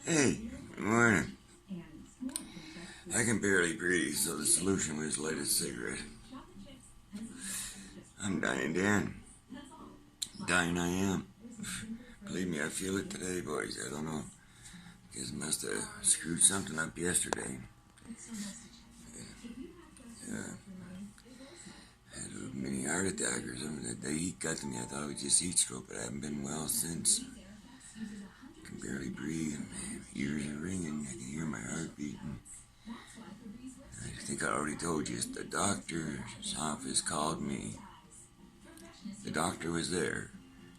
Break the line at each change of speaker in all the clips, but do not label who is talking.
Hey, good morning. I can barely breathe, so the solution was light a cigarette. I'm dying, Dan. Dying I am. Believe me, I feel it today, boys. I don't know. Guess I must have screwed something up yesterday. Had a mini heart attack or something. That day he got to me, I thought it was just heat stroke, but I haven't been well since. I can barely breathe. My ears are ringing. I can hear my heart beating. I think I already told you. The doctor's office called me. The doctor was there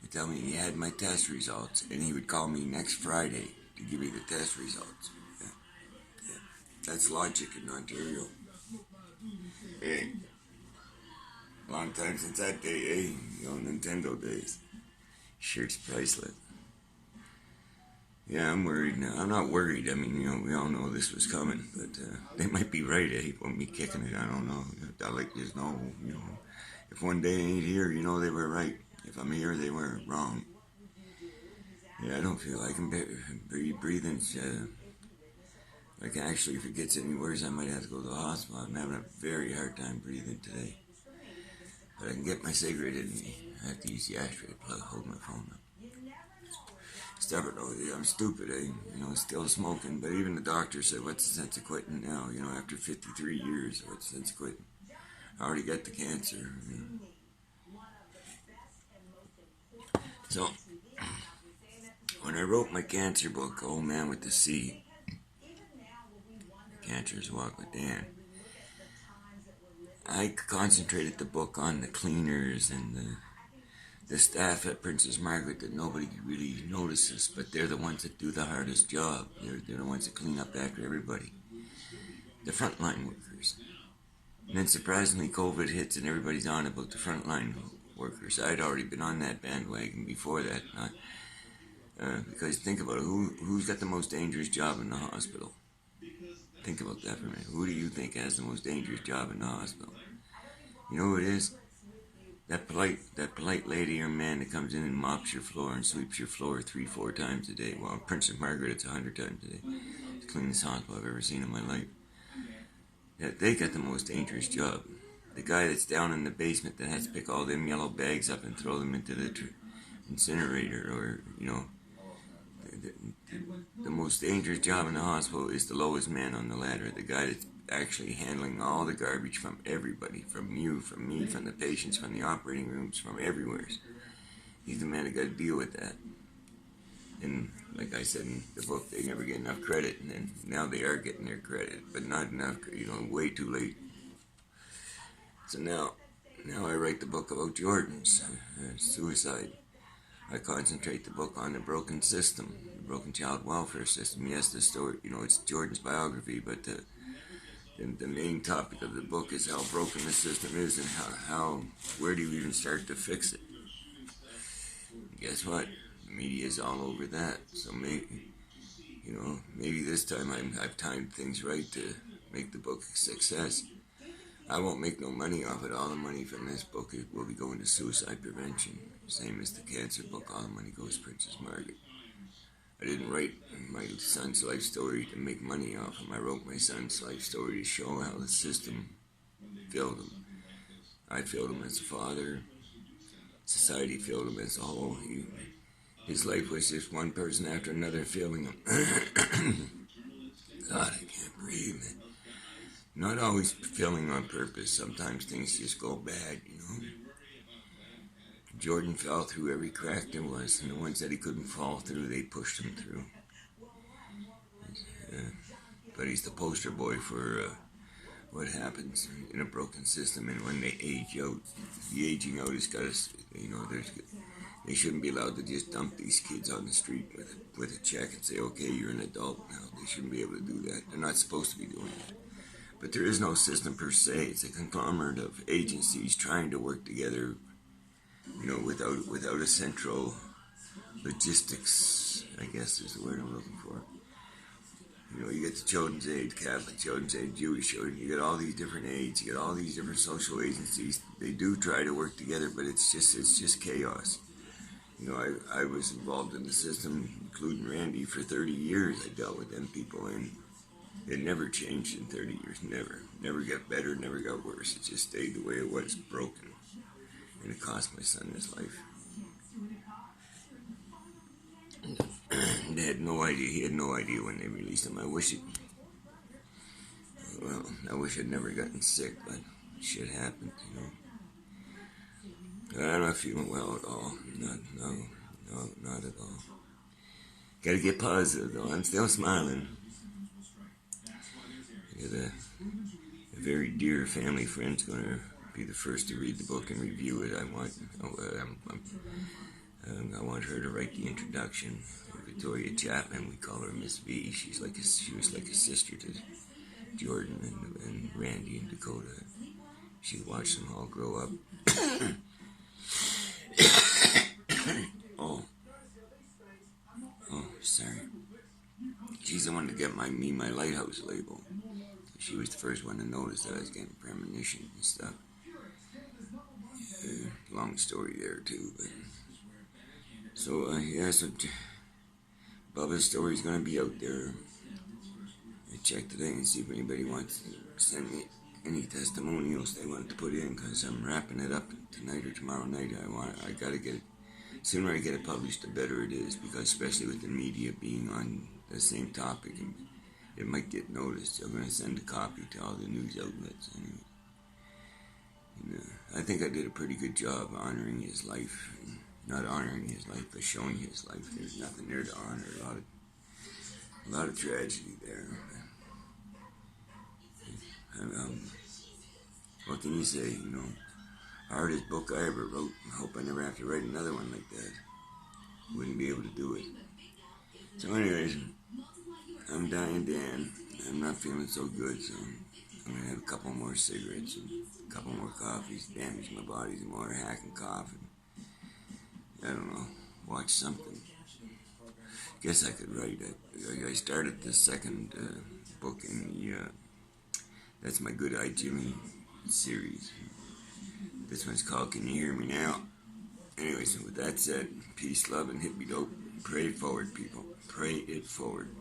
to tell me he had my test results and he would call me next Friday to give me the test results. Yeah. Yeah. That's logic in Ontario. Hey, long time since that day, eh? The old Nintendo days. Shirt's priceless. Yeah, I'm worried now. I'm not worried. I mean, we all know this was coming, but they might be right, eh? Want me kicking it, I don't know. I like to just know, if one day I ain't here, they were right. If I'm here, they were wrong. Yeah, I don't feel like I'm breathing. Like, actually, if it gets any worse, I might have to go to the hospital. I'm having a very hard time breathing today. But I can get my cigarette in me. I have to use the ashtray to hold my phone up. Stubborn, I'm stupid, eh? Still smoking. But even the doctor said, what's the sense of quitting now? After 53 years, what's the sense of quitting? I already got the cancer. So, when I wrote my cancer book, Old Man with the C, Cancer's Walk with Dan, I concentrated the book on the cleaners and the staff at Princess Margaret that nobody really notices, but they're the ones that do the hardest job. They're the ones that clean up after everybody. The frontline workers. And then surprisingly, COVID hits and everybody's on about the frontline workers. I'd already been on that bandwagon before that. Because think about it, who's got the most dangerous job in the hospital? Think about that for a minute. Who do you think has the most dangerous job in the hospital? You know who it is? That polite lady or man that comes in and mops your floor and sweeps your floor 3-4 times a day. Well, Princess Margaret, it's 100 times a day. It's the cleanest hospital I've ever seen in my life. Yeah, they got the most dangerous job. The guy that's down in the basement that has to pick all them yellow bags up and throw them into the incinerator, or the most dangerous job in the hospital is the lowest man on the ladder, the guy that's actually handling all the garbage from everybody, from you, from me, from the patients, from the operating rooms, from everywhere. He's the man that got to deal with that. And like I said in the book, they never get enough credit, and then now they are getting their credit, but not enough, way too late. So now I write the book about Jordan's suicide. I concentrate the book on the broken system, the broken child welfare system. Yes, the story, it's Jordan's biography, but the main topic of the book is how broken the system is and where do you even start to fix it? Guess what? The media is all over that. So maybe this time I've timed things right to make the book a success. I won't make no money off it. All the money from this book will be going to suicide prevention. Same as the cancer book, all the money goes to Princess Margaret. I didn't write my son's life story to make money off him. I wrote my son's life story to show how the system failed him. I failed him as a father. Society failed him as a whole. His life was just one person after another failing him. God, I can't breathe, man. Not always failing on purpose. Sometimes things just go bad, Jordan fell through every crack there was, and the ones that he couldn't fall through, they pushed him through. But he's the poster boy for what happens in a broken system, and when they age out, the aging out has got us, they shouldn't be allowed to just dump these kids on the street with a check and say, okay, you're an adult now. They shouldn't be able to do that. They're not supposed to be doing that. But there is no system per se. It's a conglomerate of agencies trying to work together, without a central logistics, I guess is the word I'm looking for. You get the Children's Aid, Catholic Children's Aid, Jewish Children's. You get all these different aids. You get all these different social agencies. They do try to work together, but it's just chaos. You know, I was involved in the system, including Randy, for 30 years. I dealt with them people, and it never changed in 30 years. Never. Never got better, never got worse. It just stayed the way it was, broken. And it cost my son his life. They had no idea. He had no idea when they released him. I wish I'd never gotten sick, but shit happened, you know. I'm not feeling well at all. Not at all. Gotta get positive, though. I'm still smiling. I got a very dear family friend's gonna be the first to read the book and review it. I want her to write the introduction. Victoria Chapman, we call her Miss V. She was like a sister to Jordan and Randy and Dakota. She watched them all grow up. Sorry. She's the one to get my Lighthouse label. She was the first one to notice that I was getting premonitions and stuff. Long story there too, but so Bubba's story's gonna be out there. I checked today and see if anybody wants to send me any testimonials they want to put in, because I'm wrapping it up tonight or tomorrow night. I gotta get it. Sooner I get it published, the better it is, because especially with the media being on the same topic, and it might get noticed. I'm gonna send a copy to all the news outlets anyway. And, I think I did a pretty good job honoring his life. Not honoring his life, but showing his life. There's nothing there to honor. A lot of tragedy there. What can you say? You know, hardest book I ever wrote. I hope I never have to write another one like that. Wouldn't be able to do it. So, anyways, I'm dying, Dan. I'm not feeling so good, so I'm gonna have a couple more cigarettes and a couple more coffees. Damage my body some more, hack and cough, and I don't know, watch something. Guess I could write it. I started the second book in the That's My Good Eye Jimmy series. This one's called Can You Hear Me Now? Anyways, with that said, peace, love, and hippie dope. Pray it forward, people. Pray it forward.